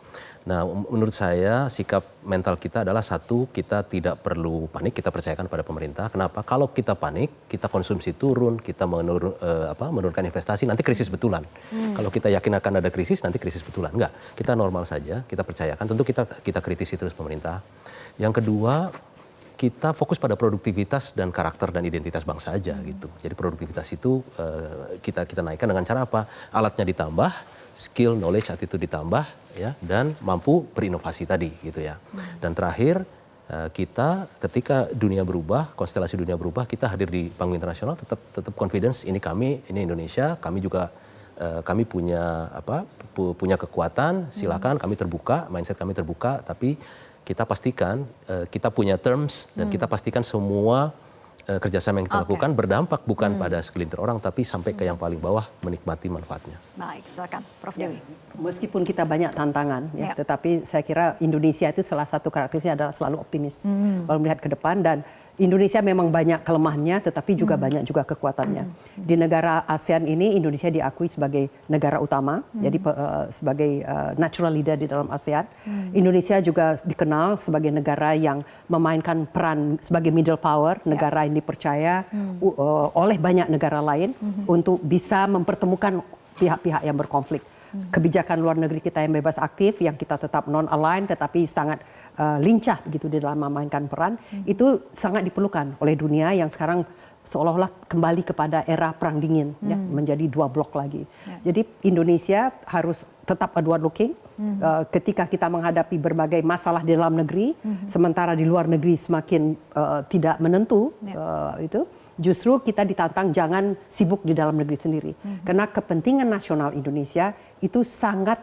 Nah, menurut saya sikap mental kita adalah satu, kita tidak perlu panik, kita percayakan pada pemerintah. Kenapa? Kalau kita panik, kita konsumsi turun, kita menurunkan investasi, nanti krisis betulan. Kalau kita yakin akan ada krisis, nanti krisis betulan. Enggak, kita normal saja, kita percayakan. Tentu kita kritisi terus pemerintah. Yang kedua, kita fokus pada produktivitas dan karakter dan identitas bangsa aja gitu. Jadi produktivitas itu kita naikkan dengan cara apa? Alatnya ditambah, skill, knowledge, attitude ditambah, ya, dan mampu berinovasi tadi gitu ya. Dan terakhir, kita ketika dunia berubah, konstelasi dunia berubah, kita hadir di panggung internasional tetap confidence, ini kami, ini Indonesia, kami juga kami punya kekuatan, silakan, kami terbuka, mindset kami terbuka, tapi kita pastikan kita punya terms dan kita pastikan semua kerjasama yang kita lakukan berdampak bukan pada segelintir orang, tapi sampai ke yang paling bawah menikmati manfaatnya. Baik, silakan Prof. Dewi. Meskipun kita banyak tantangan, tetapi saya kira Indonesia itu salah satu karakteristiknya adalah selalu optimis kalau melihat ke depan, dan Indonesia memang banyak kelemahannya, tetapi juga banyak juga kekuatannya. Di negara ASEAN ini Indonesia diakui sebagai negara utama, jadi sebagai natural leader di dalam ASEAN. Indonesia juga dikenal sebagai negara yang memainkan peran sebagai middle power, negara yang dipercaya oleh banyak negara lain untuk bisa mempertemukan pihak-pihak yang berkonflik. Kebijakan luar negeri kita yang bebas aktif, yang kita tetap non-aligned tetapi sangat lincah begitu di dalam memainkan peran, itu sangat diperlukan oleh dunia yang sekarang seolah-olah kembali kepada era perang dingin, ya, menjadi dua blok lagi. Jadi Indonesia harus tetap outward looking ketika kita menghadapi berbagai masalah di dalam negeri, sementara di luar negeri semakin tidak menentu itu. Justru kita ditantang jangan sibuk di dalam negeri sendiri. Karena kepentingan nasional Indonesia itu sangat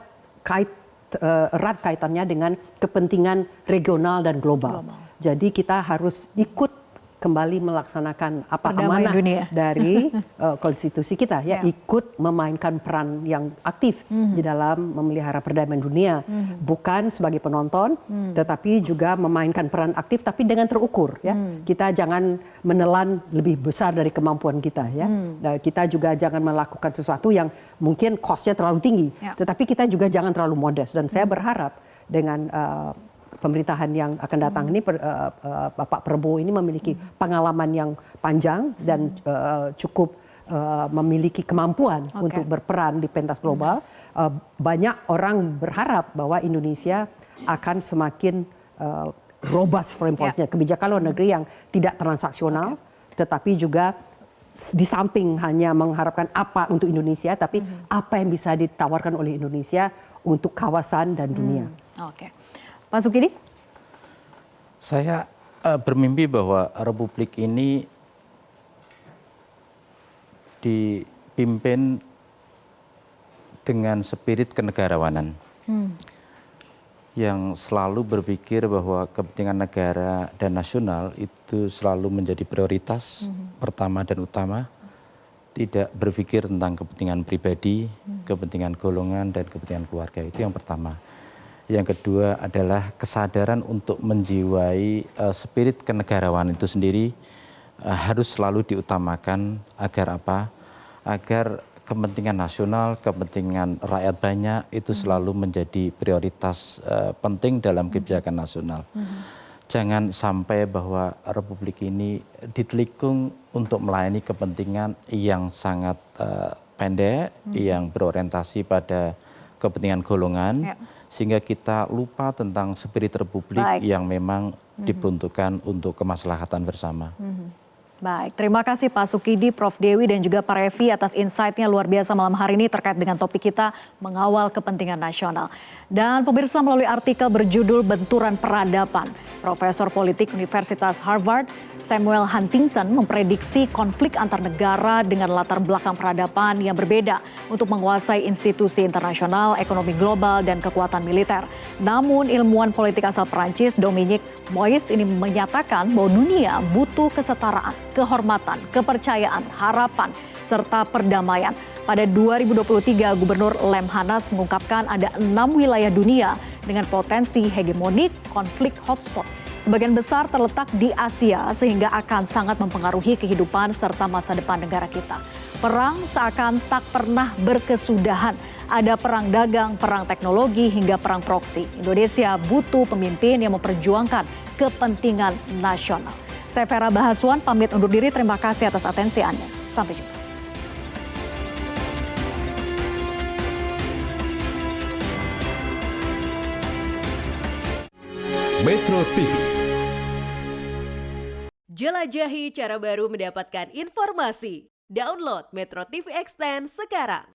erat kaitannya dengan kepentingan regional dan global. Jadi kita harus ikut kembali melaksanakan amanah dari konstitusi kita, ya, ikut memainkan peran yang aktif di dalam memelihara perdamaian dunia, bukan sebagai penonton, tetapi juga memainkan peran aktif, tapi dengan terukur, ya. Kita jangan menelan lebih besar dari kemampuan kita, ya. Nah, kita juga jangan melakukan sesuatu yang mungkin cost-nya terlalu tinggi, tetapi kita juga jangan terlalu modest. Dan saya berharap dengan pemerintahan yang akan datang ini, Bapak Prabowo ini memiliki pengalaman yang panjang dan cukup memiliki kemampuan untuk berperan di pentas global. Banyak orang berharap bahwa Indonesia akan semakin robust framework-nya, kebijakan luar negeri yang tidak transaksional, tetapi juga di samping hanya mengharapkan apa untuk Indonesia, tapi apa yang bisa ditawarkan oleh Indonesia untuk kawasan dan dunia. Oke, Pak Sukidi? Saya bermimpi bahwa Republik ini dipimpin dengan spirit kenegarawanan. Yang selalu berpikir bahwa kepentingan negara dan nasional itu selalu menjadi prioritas pertama dan utama, tidak berpikir tentang kepentingan pribadi, kepentingan golongan, dan kepentingan keluarga. Itu yang pertama. Yang kedua adalah kesadaran untuk menjiwai spirit kenegarawanan itu sendiri harus selalu diutamakan agar apa? Agar kepentingan nasional, kepentingan rakyat banyak itu selalu menjadi prioritas penting dalam kebijakan nasional. Jangan sampai bahwa Republik ini ditelikung untuk melayani kepentingan yang sangat pendek, yang berorientasi pada kepentingan golongan, sehingga kita lupa tentang spirit Republik yang memang diperuntukkan untuk kemaslahatan bersama. Baik, terima kasih Pak Sukidi, Prof. Dewi, dan juga Pak Revi atas insight-nya luar biasa malam hari ini terkait dengan topik kita mengawal kepentingan nasional. Dan pemirsa, melalui artikel berjudul Benturan Peradaban, Profesor Politik Universitas Harvard, Samuel Huntington, memprediksi konflik antar negara dengan latar belakang peradaban yang berbeda untuk menguasai institusi internasional, ekonomi global, dan kekuatan militer. Namun ilmuwan politik asal Perancis, Dominique Moïse, ini menyatakan bahwa dunia butuh kesetaraan, kehormatan, kepercayaan, harapan, serta perdamaian. Pada 2023, Gubernur Lemhanas mengungkapkan ada 6 wilayah dunia dengan potensi hegemonik konflik hotspot. Sebagian besar terletak di Asia sehingga akan sangat mempengaruhi kehidupan serta masa depan negara kita. Perang seakan tak pernah berkesudahan. Ada perang dagang, perang teknologi, hingga perang proksi. Indonesia butuh pemimpin yang memperjuangkan kepentingan nasional. Saya Vera Bahaswan, pamit undur diri. Terima kasih atas atensi Anda. Sampai jumpa. Metro TV. Jelajahi cara baru mendapatkan informasi. Download Metro TV Extend sekarang.